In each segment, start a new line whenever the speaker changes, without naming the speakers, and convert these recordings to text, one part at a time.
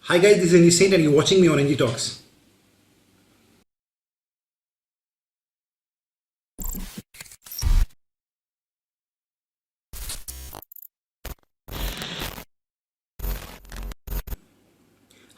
Hi guys, this is NG Saint and you're watching me on NG Talks.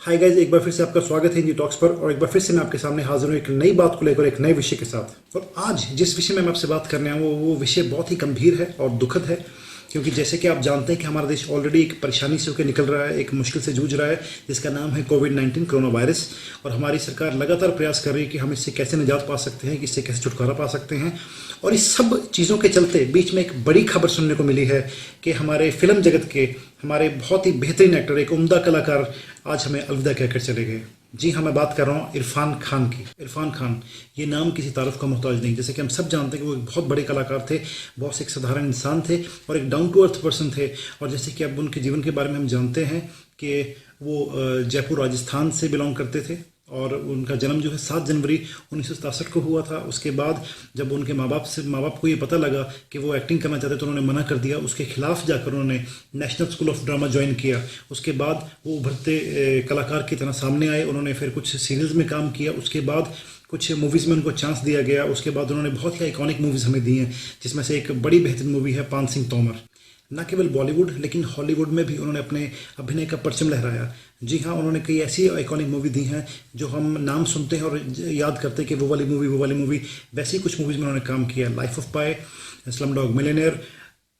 Hi guys, एक बार फिर से आपका स्वागत है NG टॉक्स पर और एक बार फिर से मैं आपके सामने हाजिर हूँ एक नई बात को लेकर, एक नए विषय के साथ। और आज जिस विषय में मैं आपसे बात करने आया हूँ वो विषय बहुत ही गंभीर है और दुखद है, क्योंकि जैसे कि आप जानते हैं कि हमारा देश ऑलरेडी एक परेशानी से होकर निकल रहा है, एक मुश्किल से जूझ रहा है जिसका नाम है कोविड-19 कोरोना वायरस। और हमारी सरकार लगातार प्रयास कर रही है कि हम इससे कैसे निजात पा सकते हैं, इससे कैसे छुटकारा पा सकते हैं। और इस सब चीज़ों के चलते बीच में एक बड़ी खबर सुनने को मिली है कि हमारे फिल्म जगत के हमारे बहुत ही बेहतरीन एक्टर, एक उम्दा कलाकार आज हमें अलविदा कहकर चले गए। जी हाँ, मैं बात कर रहा हूँ इरफान खान की। इरफान खान, ये नाम किसी तारुफ का मोहताज नहीं। जैसे कि हम सब जानते हैं कि वो एक बहुत बड़े कलाकार थे, बहुत से एक साधारण इंसान थे और एक डाउन टू अर्थ पर्सन थे। और जैसे कि अब उनके जीवन के बारे में हम जानते हैं कि वो जयपुर राजस्थान से बिलोंग करते थे और उनका जन्म जो है 7 जनवरी 1967 को हुआ था। उसके बाद जब उनके माँ बाप को ये पता लगा कि वो एक्टिंग करना चाहते तो उन्होंने मना कर दिया। उसके खिलाफ जाकर उन्होंने national school of drama join किया। उसके बाद वो उभरते कलाकार की तरह सामने आए। उन्होंने फिर कुछ सीरियल्स में काम किया, उसके बाद कुछ मूवीज़ में उनको चांस दिया गया। उसके बाद उन्होंने बहुत ही आइकॉनिक मूवीज़ हमें दी हैं, जिसमें से एक बड़ी बेहतरीन मूवी है पान सिंह तोमर। न केवल बॉलीवुड लेकिन हॉलीवुड में भी उन्होंने अपने अभिनय का परचम लहराया। जी हाँ, उन्होंने कई ऐसी आइकॉनिक मूवी दी हैं जो हम नाम सुनते हैं और याद करते हैं कि वो वाली मूवी। वैसी कुछ मूवीज़ में उन्होंने काम किया। Life of pi, slum dog millionaire,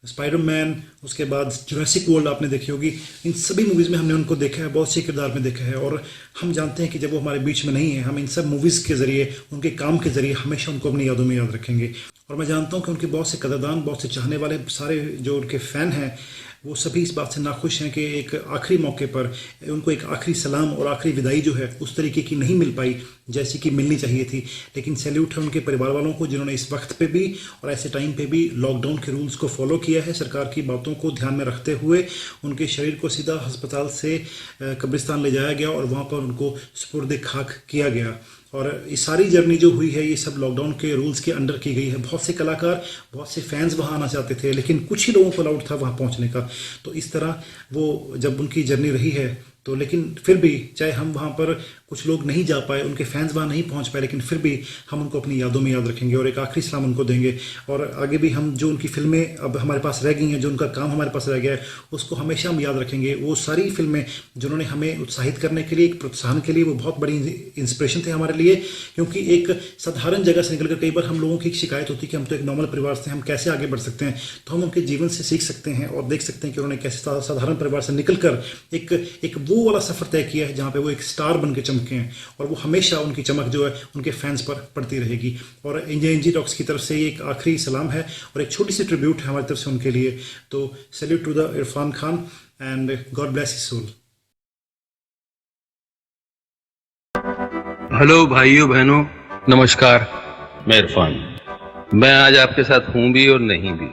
Spiderman, उसके बाद जुरासिक वर्ल्ड आपने देखी होगी। इन सभी मूवीज़ में हमने उनको देखा है, बहुत से किरदार में देखा है। और हम जानते हैं कि जब वो हमारे बीच में नहीं है, हम इन सब मूवीज़ के ज़रिए, उनके काम के ज़रिए हमेशा उनको अपनी यादों में याद रखेंगे। और मैं जानता हूँ कि उनके बहुत से कदरदान, बहुत से चाहने वाले, सारे जो उनके फ़ैन हैं वो सभी इस बात से नाखुश हैं कि एक आखिरी मौके पर उनको एक आखिरी सलाम और आखिरी विदाई जो है उस तरीके की नहीं मिल पाई जैसी कि मिलनी चाहिए थी। लेकिन सैल्यूट है उनके परिवार वालों को जिन्होंने इस वक्त पे भी और ऐसे टाइम पे भी लॉकडाउन के रूल्स को फॉलो किया है। सरकार की बातों को ध्यान में रखते हुए उनके शरीर को सीधा अस्पताल से कब्रिस्तान ले जाया गया और वहाँ पर उनको सुपुर्द खाक किया गया। और ये सारी जर्नी जो हुई है ये सब लॉकडाउन के रूल्स के अंडर की गई है। बहुत से कलाकार, बहुत से फैंस वहाँ आना चाहते थे लेकिन कुछ ही लोगों को अलाउड था वहाँ पहुँचने का। तो इस तरह वो जब उनकी जर्नी रही है तो, लेकिन फिर भी चाहे हम वहाँ पर कुछ लोग नहीं जा पाए, उनके फैंस वहाँ नहीं पहुँच पाए, लेकिन फिर भी हम उनको अपनी यादों में याद रखेंगे और एक आखिरी सलाम उनको देंगे। और आगे भी हम जो उनकी फिल्में अब हमारे पास रह गई हैं, जो उनका काम हमारे पास रह गया है, उसको हमेशा हम याद रखेंगे। वो सारी फिल्में जिन्होंने हमें उत्साहित करने के लिए, एक प्रोत्साहन के लिए, वो बहुत बड़ी इंस्पिरेशन थे हमारे लिए। क्योंकि एक साधारण जगह से निकलकर कई बार हम लोगों की शिकायत होती है कि हम तो एक नॉर्मल परिवार से, हम कैसे आगे बढ़ सकते हैं। तो हम उनके जीवन से सीख सकते हैं और देख सकते हैं कि उन्होंने कैसे साधारण परिवार से निकलकर एक वो वाला सफ़र तय किया है जहाँ पे वो एक स्टार बन के चमके हैं। और वो हमेशा उनकी चमक जो है उनके फैंस पर पड़ती रहेगी। और NG टॉक्स की तरफ से ये एक आखिरी सलाम है और एक छोटी सी ट्रिब्यूट है हमारी तरफ से उनके लिए। तो salute to the Irfan Khan and God bless his soul.
Hello भाइयों बहनों, नमस्कार। मैं इरफान। मैं आज आपके साथ हूं भी और नहीं भी।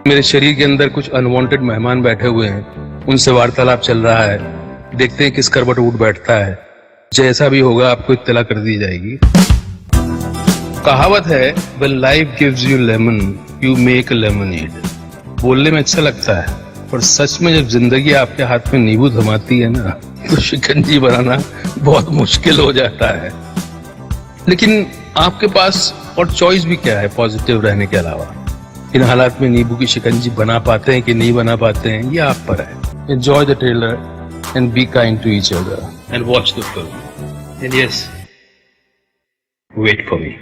मेरे शरीर के अंदर कुछ अनवांटेड मेहमान बैठे हुए हैं, उनसे वार्तालाप चल रहा है। देखते हैं किस करवट उठ बैठता है। जैसा भी होगा आपको इत्तला कर दी जाएगी। कहावत है, when life gives you lemon, you make a lemonade। बोलने में अच्छा लगता है पर सच में जब जिंदगी आपके हाथ में नींबू थमाती है ना, तो शिकंजी बनाना बहुत मुश्किल हो जाता है। लेकिन आपके पास और चॉइस भी क्या है पॉजिटिव रहने के अलावा। इन हालात में नींबू की शिकंजी बना पाते हैं कि नहीं बना पाते हैं, ये आप पर है। Enjoy the trailer and be kind to each other and watch the film, and yes, wait for me।